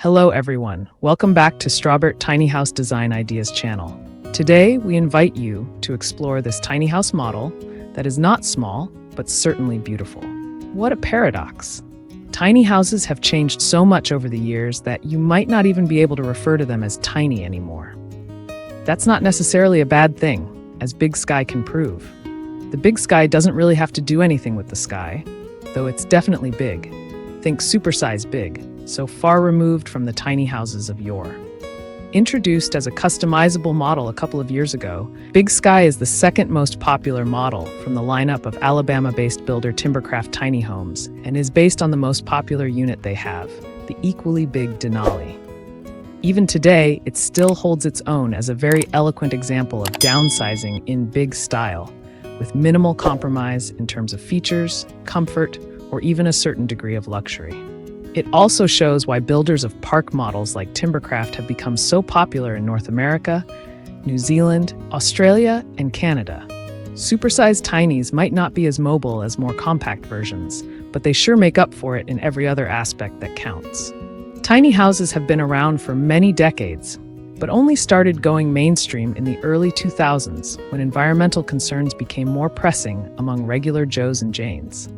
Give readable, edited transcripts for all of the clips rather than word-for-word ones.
Hello everyone, welcome back to Strawbert Tiny House Design Ideas channel. Today we invite you to explore this tiny house model that is not small, but certainly beautiful. What a paradox! Tiny houses have changed so much over the years that you might not even be able to refer to them as tiny anymore. That's not necessarily a bad thing, as Big Sky can prove. The Big Sky doesn't really have to do anything with the sky, though it's definitely big. Think Supersize big, so far removed from the tiny houses of yore. Introduced as a customizable model a couple of years ago, Big Sky is the second most popular model from the lineup of Alabama-based builder Timbercarft Tiny Homes and is based on the most popular unit they have, the equally big Denali. Even today, it still holds its own as a very eloquent example of downsizing in big style, with minimal compromise in terms of features, comfort, or even a certain degree of luxury. It also shows why builders of park models like Timbercarft have become so popular in North America, New Zealand, Australia, and Canada. Supersized Tinies might not be as mobile as more compact versions, but they sure make up for it in every other aspect that counts. Tiny houses have been around for many decades, but only started going mainstream in the early 2000s when environmental concerns became more pressing among regular Joes and Janes.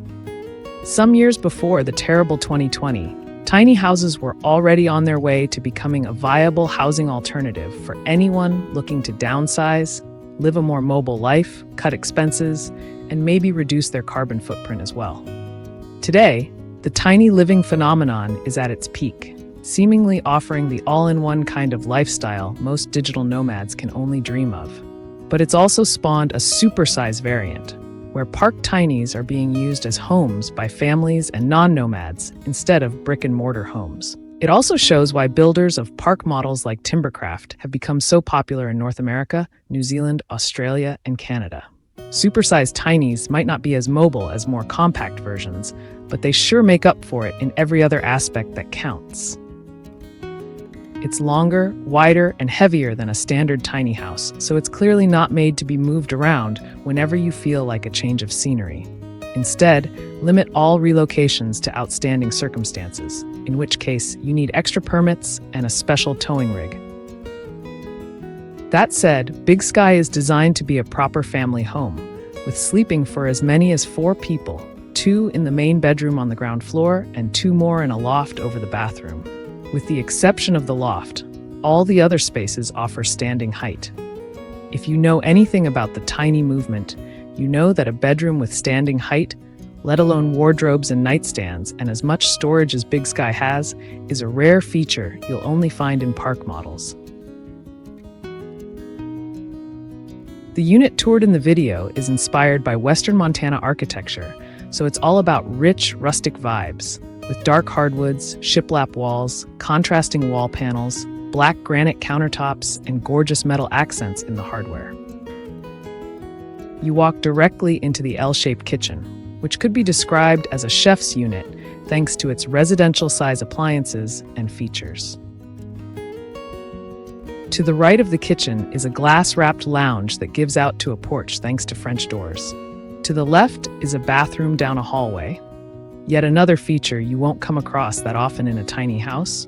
Some years before the terrible 2020, tiny houses were already on their way to becoming a viable housing alternative for anyone looking to downsize, live a more mobile life, cut expenses, and maybe reduce their carbon footprint as well. Today, the tiny living phenomenon is at its peak, seemingly offering the all-in-one kind of lifestyle most digital nomads can only dream of. But it's also spawned a supersize variant, where park tinies are being used as homes by families and non-nomads instead of brick-and-mortar homes. It also shows why builders of park models like Timbercarft have become so popular in North America, New Zealand, Australia, and Canada. Supersized tinies might not be as mobile as more compact versions, but they sure make up for it in every other aspect that counts. It's longer, wider, and heavier than a standard tiny house, so it's clearly not made to be moved around whenever you feel like a change of scenery. Instead, limit all relocations to outstanding circumstances, in which case you need extra permits and a special towing rig. That said, Big Sky is designed to be a proper family home, with sleeping for as many as 4 people, 2 in the main bedroom on the ground floor and 2 more in a loft over the bathroom. With the exception of the loft, all the other spaces offer standing height. If you know anything about the tiny movement, you know that a bedroom with standing height, let alone wardrobes and nightstands, and as much storage as Big Sky has, is a rare feature you'll only find in park models. The unit toured in the video is inspired by Western Montana architecture, so it's all about rich, rustic vibes, with dark hardwoods, shiplap walls, contrasting wall panels, black granite countertops, and gorgeous metal accents in the hardware. You walk directly into the L-shaped kitchen, which could be described as a chef's unit thanks to its residential-size appliances and features. To the right of the kitchen is a glass-wrapped lounge that gives out to a porch thanks to French doors. To the left is a bathroom down a hallway. Yet another feature you won't come across that often in a tiny house,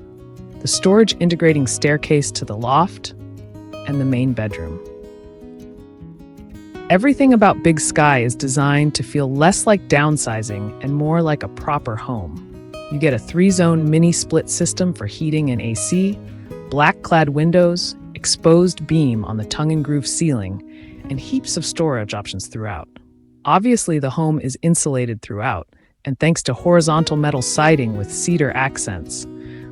the storage integrating staircase to the loft and the main bedroom. Everything about Big Sky is designed to feel less like downsizing and more like a proper home. You get a 3-zone mini split system for heating and AC, black-clad windows, exposed beam on the tongue-and-groove ceiling, and heaps of storage options throughout. Obviously, the home is insulated throughout, and thanks to horizontal metal siding with cedar accents,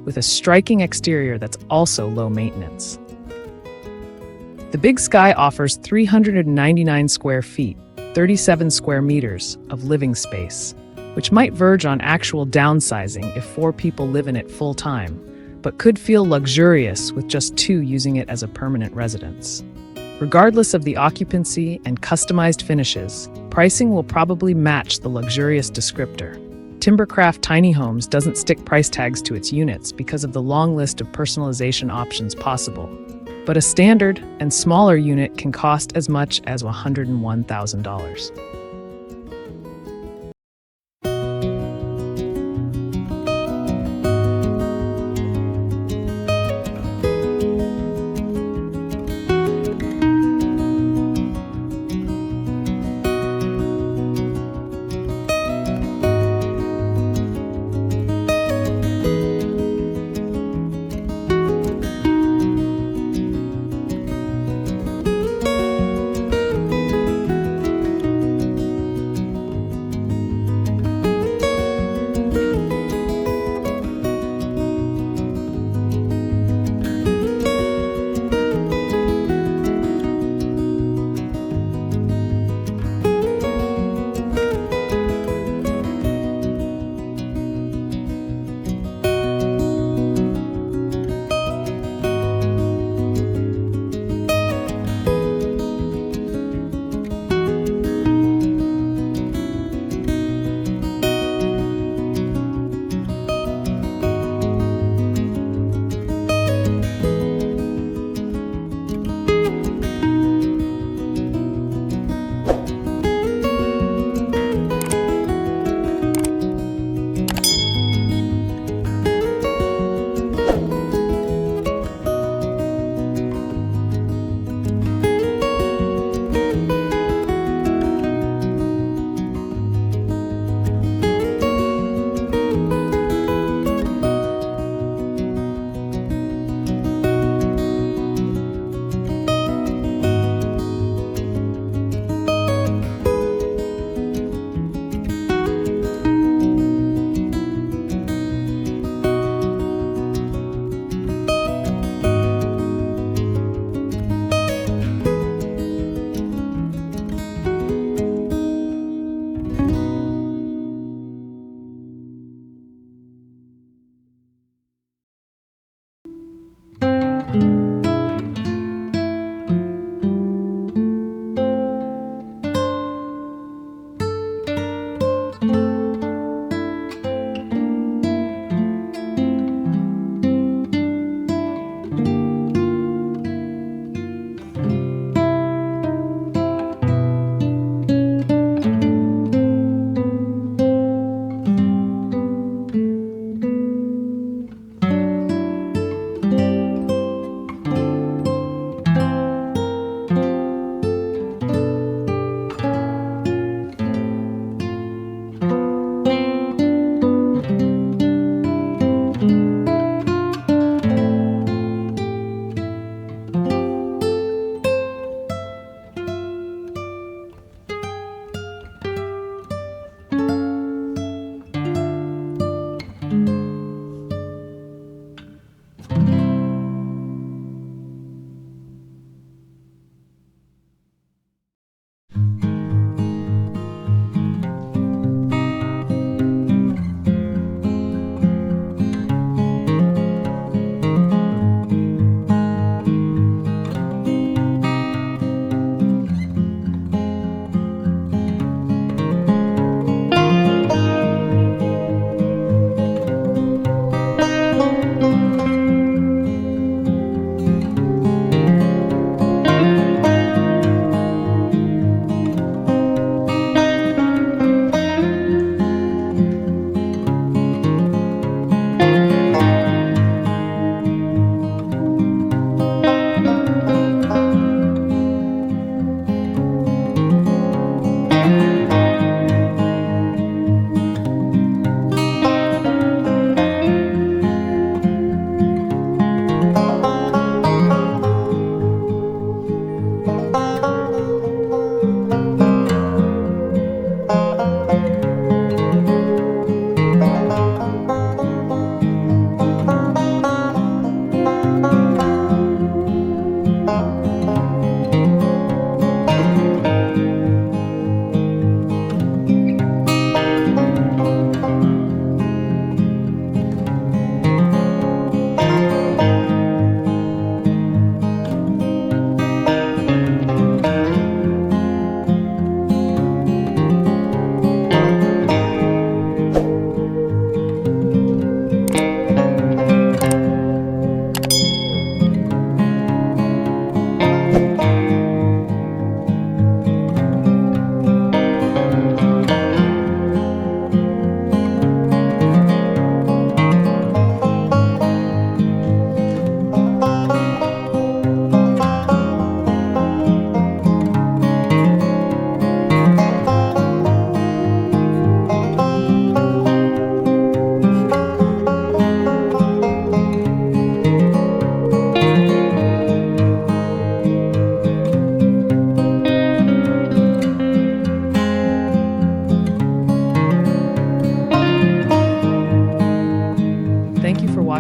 with a striking exterior that's also low maintenance. The Big Sky offers 399 square feet, 37 square meters of living space, which might verge on actual downsizing if 4 people live in it full-time, but could feel luxurious with just 2 using it as a permanent residence. Regardless of the occupancy and customized finishes, pricing will probably match the luxurious descriptor. Timbercarft Tiny Homes doesn't stick price tags to its units because of the long list of personalization options possible. But a standard and smaller unit can cost as much as $101,000.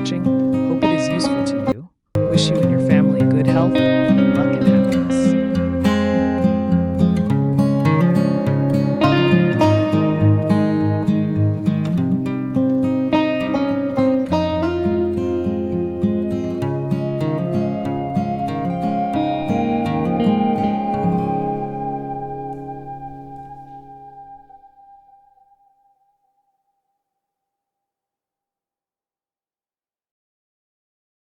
watching. Hope it is useful to you. Wish you and your family good health.